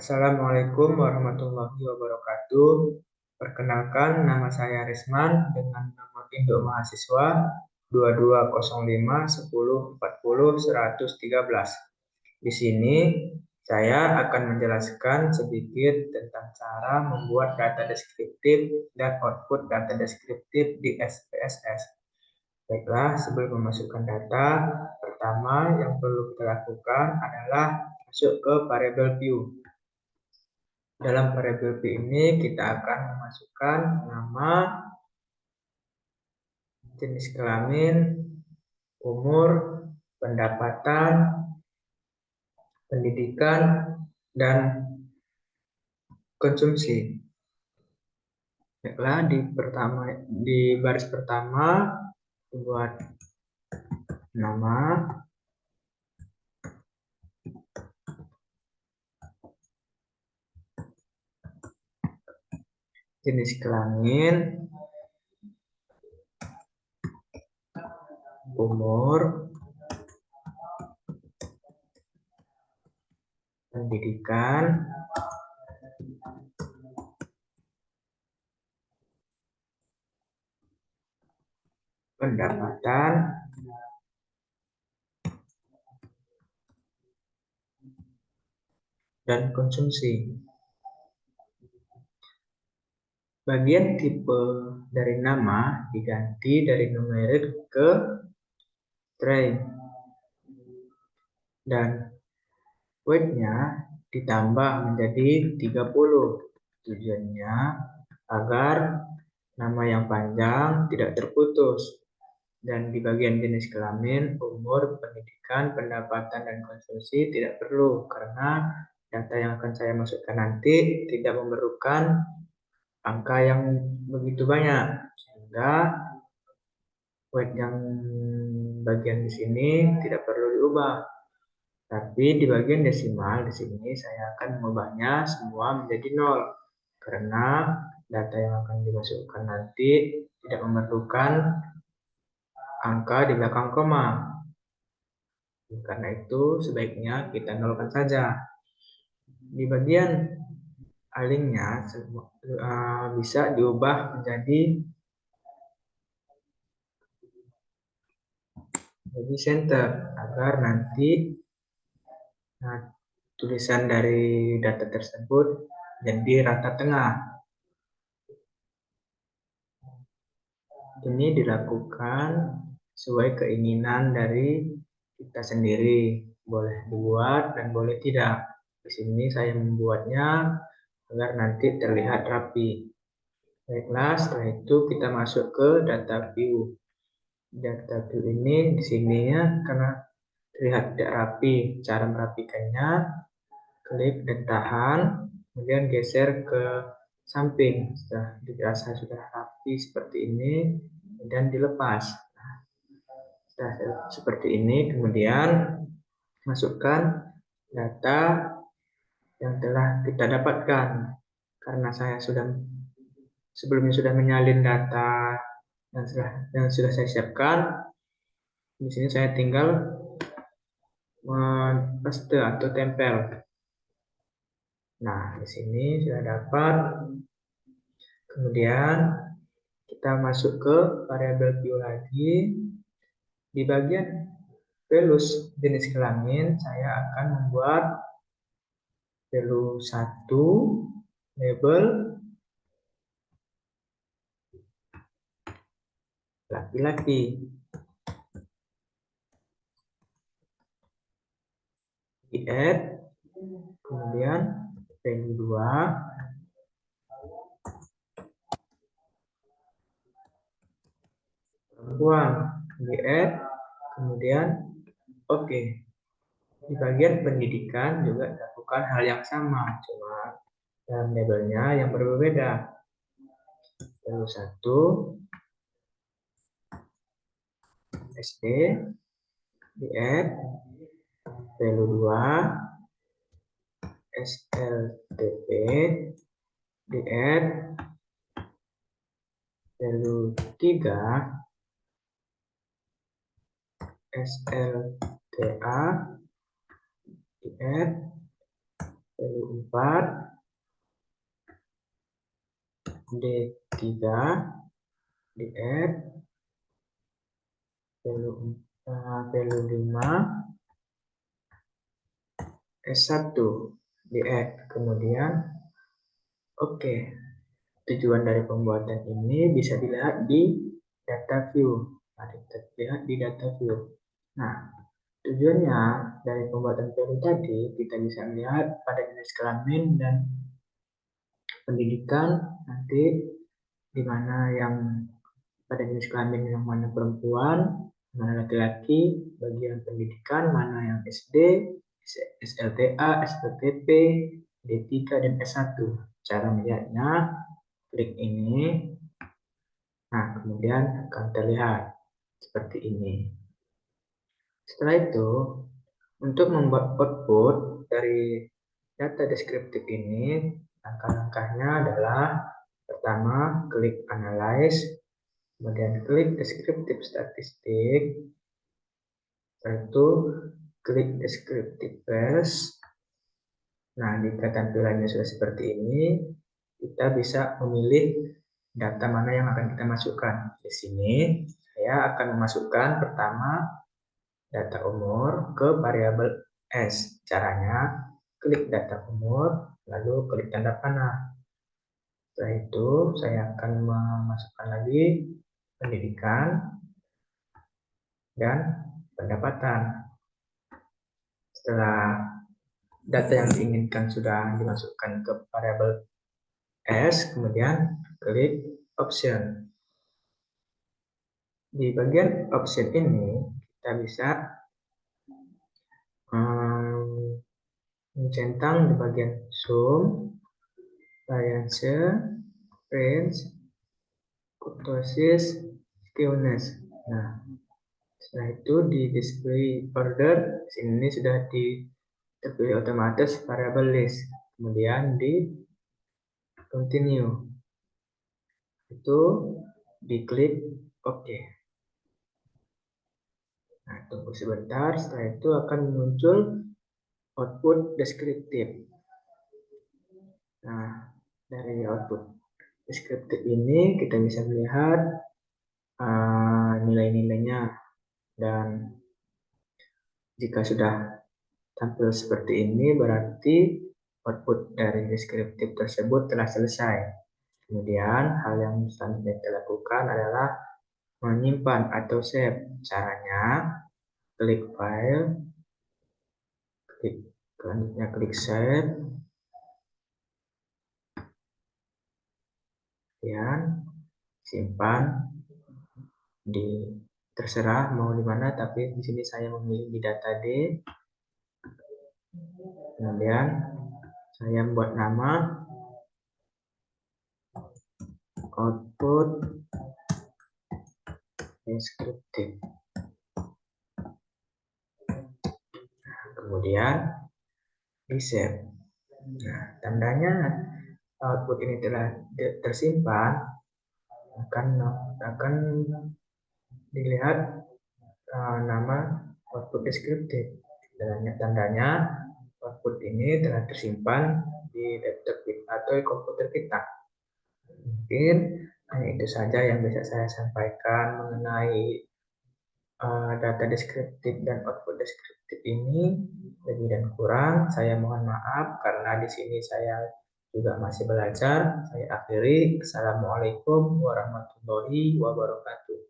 Assalamualaikum warahmatullahi wabarakatuh. Perkenalkan, nama saya Risman dengan nomor induk mahasiswa 220510400113. Di sini saya akan menjelaskan sedikit tentang cara membuat data deskriptif dan output data deskriptif di SPSS. Baiklah, sebelum memasukkan data, pertama yang perlu kita lakukan adalah masuk ke variable view. Dalam variable view ini kita akan memasukkan nama, jenis kelamin, umur, pendapatan, pendidikan, dan konsumsi. Baiklah, di baris pertama buat nama, jenis kelamin, umur, pendidikan, pendapatan, dan konsumsi. Bagian tipe dari nama diganti dari numerik ke string dan weight-nya ditambah menjadi 30. Tujuannya agar nama yang panjang tidak terputus. Dan di bagian jenis kelamin, umur, pendidikan, pendapatan, dan konsumsi tidak perlu karena data yang akan saya masukkan nanti tidak memerlukan angka yang begitu banyak, sehingga weight yang bagian di sini tidak perlu diubah. Tapi di bagian desimal di sini saya akan mengubahnya semua menjadi 0 karena data yang akan dimasukkan nanti tidak memerlukan angka di belakang koma. Karena itu sebaiknya kita nolkan saja. Di bagian alingnya bisa diubah menjadi center agar nanti tulisan dari data tersebut jadi rata tengah. Ini dilakukan sesuai keinginan dari kita sendiri. Boleh dibuat dan boleh tidak. Di sini saya membuatnya agar nanti terlihat rapi. Baiklah, setelah itu kita masuk ke data view. Data view ini di sini ya, karena terlihat tidak rapi. Cara merapikannya, klik dan tahan, kemudian geser ke samping. Setelah dirasa sudah rapi seperti ini, dan dilepas. Setelah seperti ini, kemudian masukkan data yang telah kita dapatkan. Karena saya sebelumnya sudah menyalin data yang sudah saya siapkan, di sini saya tinggal paste atau tempel. Nah, di sini sudah dapat. Kemudian kita masuk ke variabel view lagi. Di bagian values jenis kelamin, saya akan membuat value 1 label laki-laki. Di add, kemudian value 2 perempuan. Di add, kemudian oke. Di bagian pendidikan juga dilakukan hal yang sama, cuma dalam labelnya yang berbeda. Value 1 SD, di add, value 2 SLTP, di add, value 3 SLTA, di add, value 4, D3, di add, value 5, S1, di add, kemudian oke. Tujuan dari pembuatan ini bisa dilihat di data view. Lihat di data view. Nah, tujuannya dari pembuatan value tadi, kita bisa melihat pada jenis kelamin dan pendidikan, nanti di mana yang pada jenis kelamin yang mana perempuan, mana laki-laki, bagian pendidikan, mana yang SD, SLTA, SLTP, D3, dan S1. Cara melihatnya, klik ini. Nah, kemudian akan terlihat seperti ini. Setelah itu, untuk membuat output dari data deskriptif ini, langkah-langkahnya adalah pertama, klik Analyze, kemudian klik Descriptive Statistik, setelah itu klik Descriptive Pairs. Nah, jika tampilannya sudah seperti ini, kita bisa memilih data mana yang akan kita masukkan. Di sini, saya akan memasukkan pertama data umur ke variabel S. Caranya, klik data umur, lalu klik tanda panah. Setelah itu, saya akan memasukkan lagi pendidikan dan pendapatan. Setelah data yang diinginkan sudah dimasukkan ke variabel S, kemudian klik option. Di bagian option ini, kita bisa mencentang di bagian sum, variance, range, kurtosis, skewness. Nah, setelah itu di display order, sini sudah terpilih otomatis variable list. Kemudian di continue, itu diklik OK. Nah, tunggu sebentar, setelah itu akan muncul output deskriptif. Nah, dari output deskriptif ini kita bisa melihat nilai-nilainya, dan jika sudah tampil seperti ini berarti output dari deskriptif tersebut telah selesai. Kemudian hal yang selanjutnya kita lakukan adalah menyimpan atau save. Caranya klik file, selanjutnya klik save, kemudian simpan di terserah mau di mana, tapi di sini saya memilih di data D. Kemudian saya membuat nama output deskriptif. Kemudian di save. Nah, tandanya output ini telah tersimpan, akan dilihat nama output deskriptif. Tandanya output ini telah tersimpan di laptop atau komputer kita. Mungkin hanya itu saja yang bisa saya sampaikan mengenai data deskriptif dan output deskriptif ini. Lebih dan kurang saya mohon maaf karena di sini saya juga masih belajar. Saya akhiri. Assalamualaikum warahmatullahi wabarakatuh.